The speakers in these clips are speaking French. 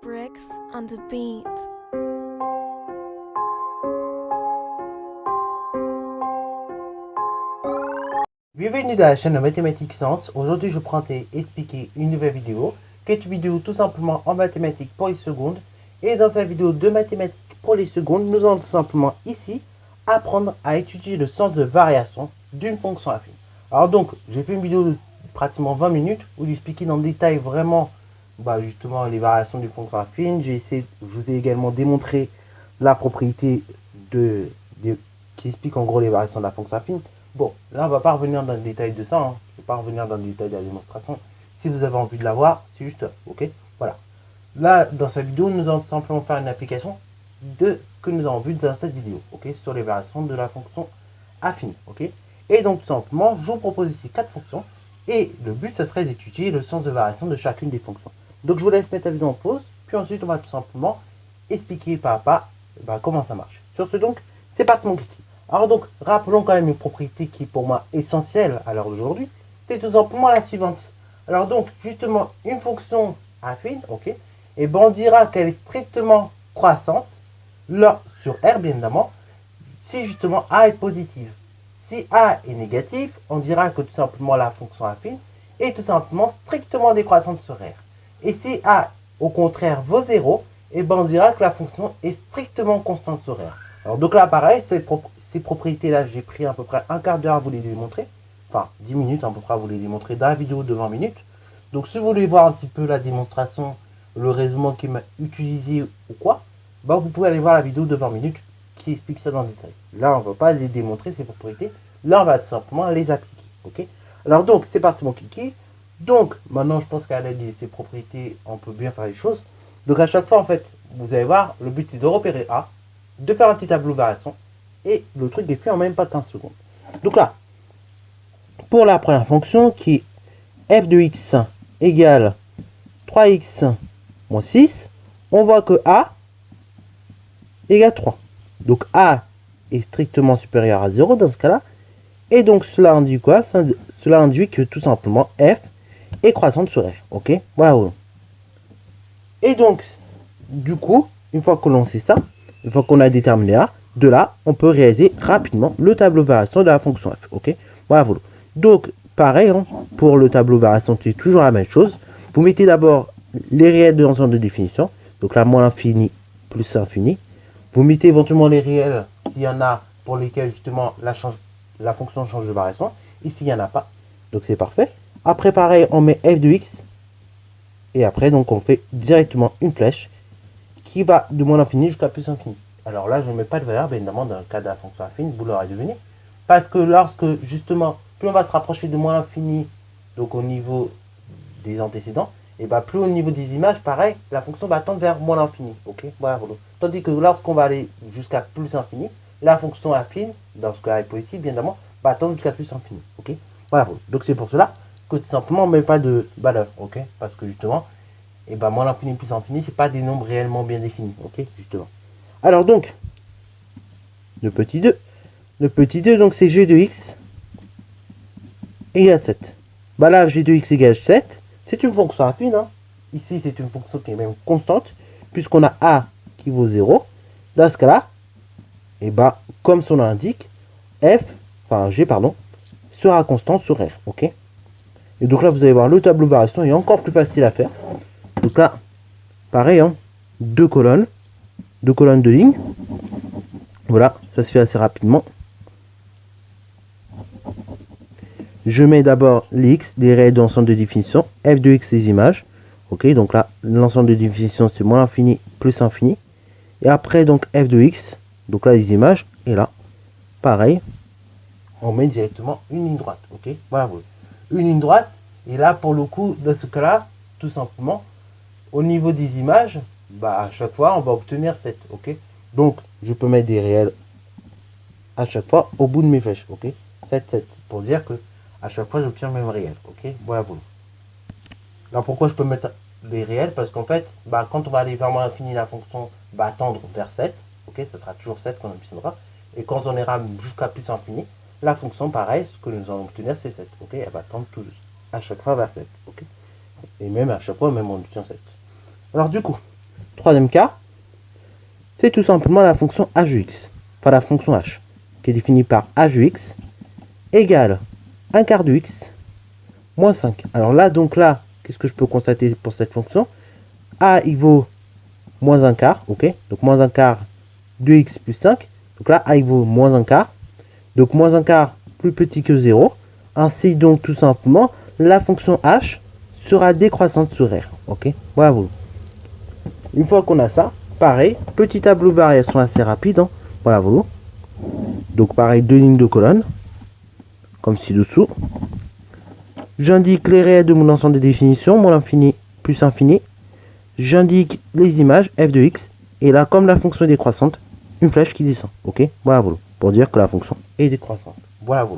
Bricks on the beat. Bienvenue dans la chaîne de Mathématiques Sciences. Aujourd'hui, je prends et expliquer une nouvelle vidéo, qui est une vidéo tout simplement en mathématiques pour les secondes. Et dans cette vidéo de mathématiques pour les secondes, nous allons tout simplement ici apprendre à étudier le sens de variation d'une fonction affine. Alors donc, j'ai fait une vidéo de pratiquement 20 minutes où j'expliquais dans le détail vraiment justement les variations d'une fonction affine. Je vous ai également démontré la propriété qui explique en gros les variations de la fonction affine. Bon, là, on va pas revenir dans le détail de ça. Je ne vais pas revenir dans le détail de la démonstration. Si vous avez envie de la voir, c'est juste, ok. Voilà. Là, dans cette vidéo, nous allons simplement faire une application de ce que nous avons vu dans cette vidéo, ok, sur les variations de la fonction affine, ok. Et donc, tout simplement, je vous propose ici 4 fonctions. Et le but, ce serait d'étudier le sens de variation de chacune des fonctions. Donc, je vous laisse mettre la vidéo en pause. Puis ensuite, on va tout simplement expliquer pas à pas comment ça marche. Sur ce, donc, c'est parti, mon kiki. Alors donc, rappelons quand même une propriété qui est pour moi essentielle à l'heure d'aujourd'hui, c'est tout simplement la suivante. Alors donc, justement, une fonction affine, ok, et ben on dira qu'elle est strictement croissante, sur R bien évidemment, si justement A est positive. Si A est négatif, on dira que tout simplement la fonction affine est tout simplement strictement décroissante sur R. Et si A, au contraire, vaut 0, et ben on dira que la fonction est strictement constante sur R. Alors donc là, pareil, ces propriétés-là, j'ai pris à peu près un quart d'heure à vous les démontrer. Enfin, 10 minutes à peu près à vous les démontrer dans la vidéo de 20 minutes. Donc si vous voulez voir un petit peu la démonstration, le raisonnement qui m'a utilisé ou quoi, vous pouvez aller voir la vidéo de 20 minutes qui explique ça dans le détail. Là, on ne va pas les démontrer, ces propriétés. Là, on va tout simplement les appliquer. Ok. Alors donc, c'est parti mon kiki. Donc, maintenant, je pense qu'à l'aide de ces propriétés, on peut bien faire les choses. Donc à chaque fois, en fait, vous allez voir, le but c'est de repérer A, de faire un petit tableau de variation, et le truc est fait en même pas 15 secondes. Donc là, pour la première fonction qui est f de x égale 3x moins 6, on voit que A égale 3. Donc A est strictement supérieur à 0 dans ce cas-là. Et donc cela induit quoi? Cela induit que tout simplement f est croissante sur R. Ok, voilà. Et donc, du coup, une fois que l'on sait ça, une fois qu'on a déterminé A, de là, on peut réaliser rapidement le tableau de variation de la fonction f. Ok, voilà. Donc, pareil, hein, pour le tableau de variation, c'est toujours la même chose. Vous mettez d'abord les réels de l'ensemble de définition. Donc là, moins l'infini plus l'infini. Vous mettez éventuellement les réels s'il y en a pour lesquels justement la fonction change de variation. Ici, il n'y en a pas. Donc c'est parfait. Après, pareil, on met f de x. Et après, donc, on fait directement une flèche qui va de moins l'infini jusqu'à plus l'infini. Alors là, je ne mets pas de valeur, bien évidemment, dans le cas de la fonction affine, vous l'aurez deviné. Parce que lorsque, justement, plus on va se rapprocher de moins l'infini, donc au niveau des antécédents, et plus au niveau des images, pareil, la fonction va tendre vers moins l'infini. Ok, voilà. Tandis que lorsqu'on va aller jusqu'à plus infini, la fonction affine, dans ce cas-là positif, bien évidemment, va tendre jusqu'à plus infini. Ok, voilà. Donc c'est pour cela que tout simplement, on ne met pas de valeur. Ok, parce que justement, moins l'infini plus infini, c'est pas des nombres réellement bien définis. Ok, justement. Alors donc, le petit 2. Le petit 2, donc c'est g de x égale 7. Là, g de x égale 7. C'est une fonction affine. Hein. Ici, c'est une fonction qui est même constante, puisqu'on a a qui vaut 0. Dans ce cas-là, comme son nom l'indique, g, sera constant sur R. Ok. Et donc là, vous allez voir, le tableau de variation est encore plus facile à faire. Donc là, pareil, hein, deux colonnes de lignes. Voilà, ça se fait assez rapidement. Je mets d'abord les x, des réels de l'ensemble de définition, f de x, les images. Ok, donc là, l'ensemble de définition, c'est moins l'infini plus infini. Et après, donc, f de x, donc là, les images. Et là, pareil, on met directement une ligne droite. Ok, voilà, une ligne droite. Et là, pour le coup, dans ce cas-là, tout simplement, au niveau des images, à chaque fois, on va obtenir 7. Ok, donc, je peux mettre des réels à chaque fois au bout de mes flèches. Ok, 7, 7. Pour dire que à chaque fois, j'obtiens le même réel. Ok, voilà. Alors, pourquoi je peux mettre les réels? Parce qu'en fait, quand on va aller vers moins l'infini, la fonction va tendre vers 7. Ok, ça sera toujours 7 qu'on obtiendra. Et quand on ira jusqu'à plus infini, la fonction, pareil, ce que nous allons obtenir, c'est 7. Ok, elle va tendre tout juste à chaque fois vers 7. Ok, et même à chaque fois, même on obtient 7. Alors, du coup, troisième cas, c'est tout simplement la fonction h de x, enfin la fonction h, qui est définie par h de x égale 1 quart de x moins 5. Alors là, donc là, qu'est-ce que je peux constater pour cette fonction? A, il vaut moins 1 quart, ok? Donc moins 1 quart de x plus 5. Donc là, A, il vaut moins 1 quart. Donc moins 1 quart plus petit que 0. Ainsi, donc, tout simplement, la fonction h sera décroissante sur R, ok? Voilà. Une fois qu'on a ça, pareil, petit tableau de variation assez rapide, hein. Voilà. Donc pareil, 2 lignes de colonne, comme ci-dessous. J'indique les réels de mon ensemble de définitions, mon infini plus infini. J'indique les images f de x. Et là, comme la fonction est décroissante, une flèche qui descend. Ok, voilà, pour dire que la fonction est décroissante. Voilà.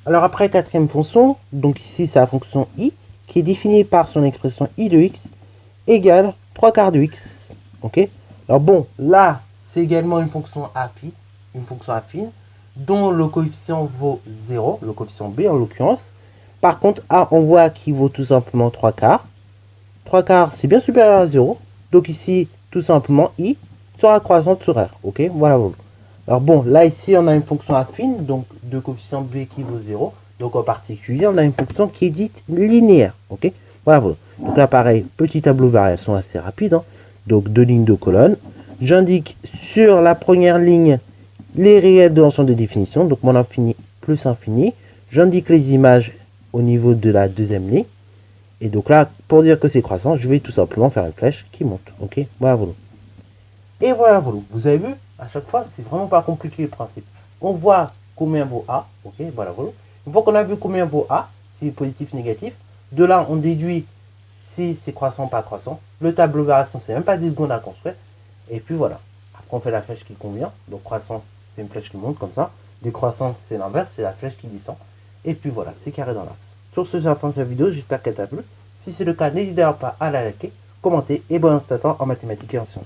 Alors après, quatrième fonction, donc ici c'est la fonction i, qui est définie par son expression i de x égale 3 quarts de x. Ok. Alors bon, là, c'est également une fonction affine, dont le coefficient vaut 0, le coefficient b en l'occurrence. Par contre, A, on voit qu'il vaut tout simplement 3 quarts. 3 quarts, c'est bien supérieur à 0. Donc ici, tout simplement, i sera croissante sur R. Ok, voilà. Alors bon, là ici, on a une fonction affine, donc de coefficient b qui vaut 0. Donc en particulier, on a une fonction qui est dite linéaire. Ok, voilà. Donc là, pareil, petit tableau de variation assez rapide, hein. Donc 2 lignes de colonne. J'indique sur la première ligne les réels de l'ensemble de définition, donc mon infini plus infini. J'indique les images au niveau de la deuxième ligne. Et donc là, pour dire que c'est croissant, je vais tout simplement faire une flèche qui monte. Ok, voilà. Et voilà. Vous avez vu, à chaque fois, c'est vraiment pas compliqué le principe. On voit combien vaut A. Ok, voilà. Une fois qu'on a vu combien vaut A, si positif, négatif, de là, on déduit si c'est croissant ou pas croissant. Le tableau de variation, c'est même pas 10 secondes à construire. Et puis voilà. Après, on fait la flèche qui convient. Donc, croissance, c'est une flèche qui monte comme ça. Décroissance, c'est l'inverse, c'est la flèche qui descend. Et puis voilà, c'est carré dans l'axe. Sur ce, c'est la fin de cette vidéo. J'espère qu'elle t'a plu. Si c'est le cas, n'hésitez pas à la liker, commenter et bon instant en mathématiques et en sciences.